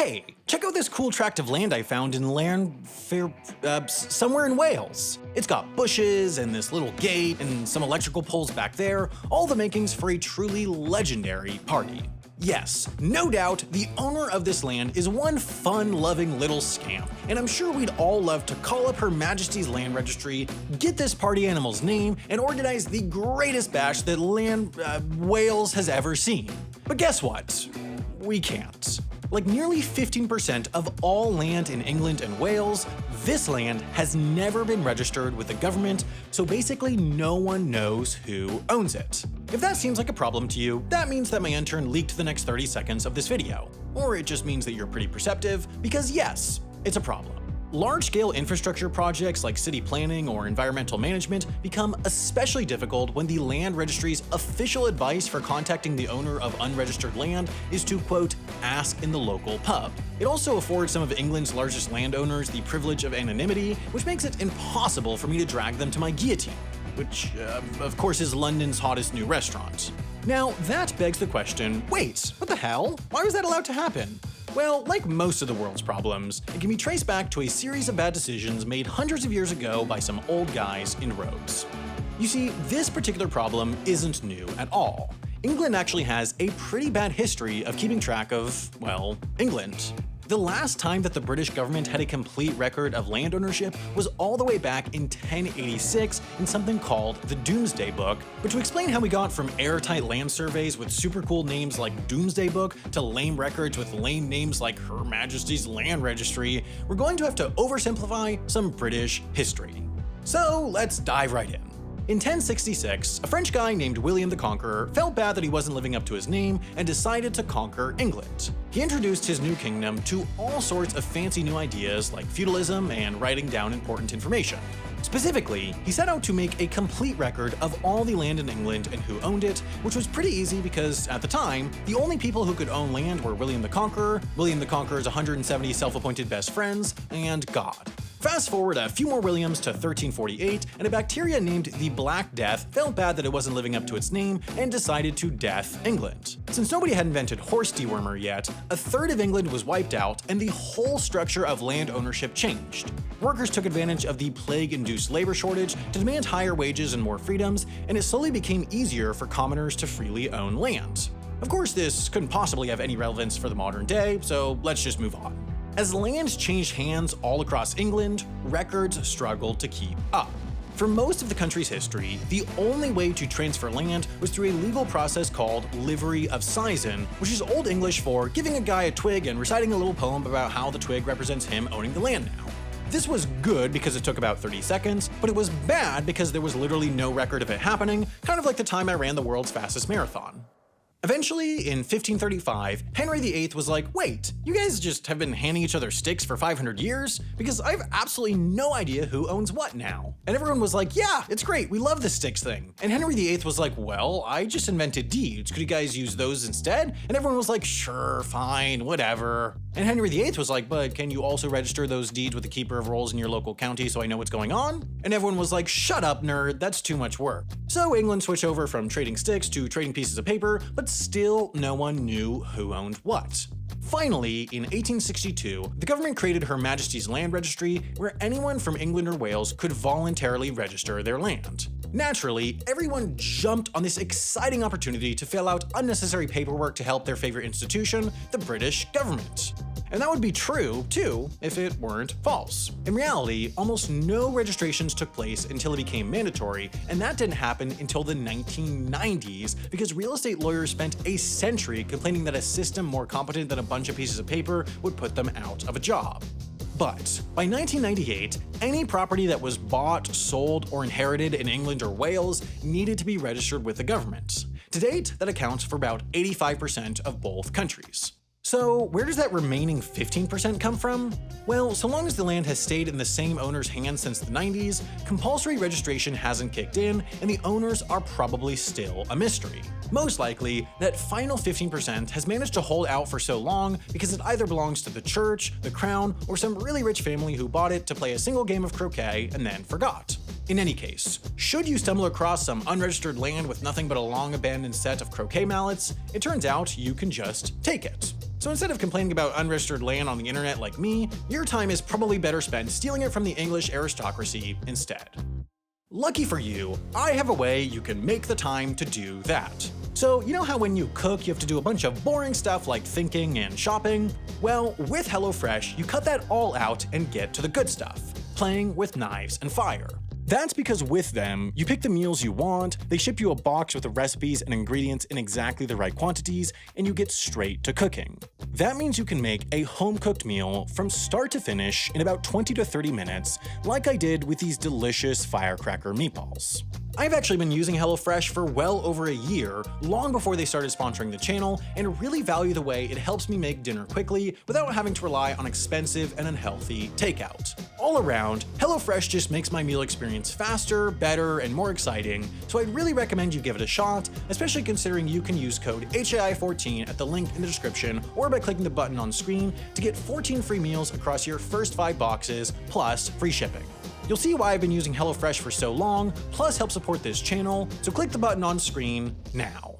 Hey, check out this cool tract of land I found in somewhere in Wales. It's got bushes and this little gate and some electrical poles back there, all the makings for a truly legendary party. Yes, no doubt, the owner of this land is one fun-loving little scamp, and I'm sure we'd all love to call up Her Majesty's Land Registry, get this party animal's name, and organize the greatest bash that Wales has ever seen. But guess what? We can't. Like nearly 15% of all land in England and Wales, this land has never been registered with the government, so basically no one knows who owns it. If that seems like a problem to you, that means that my intern leaked the next 30 seconds of this video. Or it just means that you're pretty perceptive, because yes, it's a problem. Large-scale infrastructure projects like city planning or environmental management become especially difficult when the Land Registry's official advice for contacting the owner of unregistered land is to, quote, ask in the local pub. It also affords some of England's largest landowners the privilege of anonymity, which makes it impossible for me to drag them to my guillotine, which, of course, is London's hottest new restaurant. Now, that begs the question, wait, what the hell? Why was that allowed to happen? Well, like most of the world's problems, it can be traced back to a series of bad decisions made hundreds of years ago by some old guys in robes. You see, this particular problem isn't new at all. England actually has a pretty bad history of keeping track of, well, England. The last time that the British government had a complete record of land ownership was all the way back in 1086 in something called the Doomsday Book. But to explain how we got from airtight land surveys with super cool names like Doomsday Book to lame records with lame names like Her Majesty's Land Registry, we're going to have to oversimplify some British history. So let's dive right in. In 1066, a French guy named William the Conqueror felt bad that he wasn't living up to his name and decided to conquer England. He introduced his new kingdom to all sorts of fancy new ideas like feudalism and writing down important information. Specifically, he set out to make a complete record of all the land in England and who owned it, which was pretty easy because, at the time, the only people who could own land were William the Conqueror, William the Conqueror's 170 self-appointed best friends, and God. Fast forward a few more Williams to 1348, and a bacteria named the Black Death felt bad that it wasn't living up to its name and decided to death England. Since nobody had invented horse dewormer yet, a third of England was wiped out and the whole structure of land ownership changed. Workers took advantage of the plague-induced labor shortage to demand higher wages and more freedoms, and it slowly became easier for commoners to freely own land. Of course, this couldn't possibly have any relevance for the modern day, so let's just move on. As land changed hands all across England, records struggled to keep up. For most of the country's history, the only way to transfer land was through a legal process called livery of seisin, which is Old English for giving a guy a twig and reciting a little poem about how the twig represents him owning the land now. This was good because it took about 30 seconds, but it was bad because there was literally no record of it happening, kind of like the time I ran the world's fastest marathon. Eventually, in 1535, Henry VIII was like, wait, you guys just have been handing each other sticks for 500 years? Because I have absolutely no idea who owns what now. And everyone was like, yeah, it's great, we love this sticks thing. And Henry VIII was like, well, I just invented deeds, could you guys use those instead? And everyone was like, sure, fine, whatever. And Henry VIII was like, but can you also register those deeds with the keeper of rolls in your local county so I know what's going on? And everyone was like, shut up, nerd, that's too much work. So England switched over from trading sticks to trading pieces of paper, but still no one knew who owned what. Finally, in 1862, the government created Her Majesty's Land Registry, where anyone from England or Wales could voluntarily register their land. Naturally, everyone jumped on this exciting opportunity to fill out unnecessary paperwork to help their favorite institution, the British government. And that would be true, too, if it weren't false. In reality, almost no registrations took place until it became mandatory, and that didn't happen until the 1990s because real estate lawyers spent a century complaining that a system more competent than a bunch of pieces of paper would put them out of a job. But by 1998, any property that was bought, sold, or inherited in England or Wales needed to be registered with the government. To date, that accounts for about 85% of both countries. So where does that remaining 15% come from? Well, so long as the land has stayed in the same owner's hands since the 90s, compulsory registration hasn't kicked in, and the owners are probably still a mystery. Most likely, that final 15% has managed to hold out for so long because it either belongs to the church, the crown, or some really rich family who bought it to play a single game of croquet and then forgot. In any case, should you stumble across some unregistered land with nothing but a long abandoned set of croquet mallets, it turns out you can just take it. So instead of complaining about unregistered land on the internet like me, your time is probably better spent stealing it from the English aristocracy instead. Lucky for you, I have a way you can make the time to do that. So, you know how when you cook, you have to do a bunch of boring stuff like thinking and shopping? Well, with HelloFresh, you cut that all out and get to the good stuff, playing with knives and fire. That's because with them, you pick the meals you want, they ship you a box with the recipes and ingredients in exactly the right quantities, and you get straight to cooking. That means you can make a home-cooked meal from start to finish in about 20 to 30 minutes, like I did with these delicious firecracker meatballs. I've actually been using HelloFresh for well over a year, long before they started sponsoring the channel, and really value the way it helps me make dinner quickly without having to rely on expensive and unhealthy takeout. All around, HelloFresh just makes my meal experience faster, better, and more exciting, so I'd really recommend you give it a shot, especially considering you can use code HAI14 at the link in the description or by clicking the button on screen to get 14 free meals across your first 5 boxes, plus free shipping. You'll see why I've been using HelloFresh for so long, plus help support this channel, so click the button on screen now.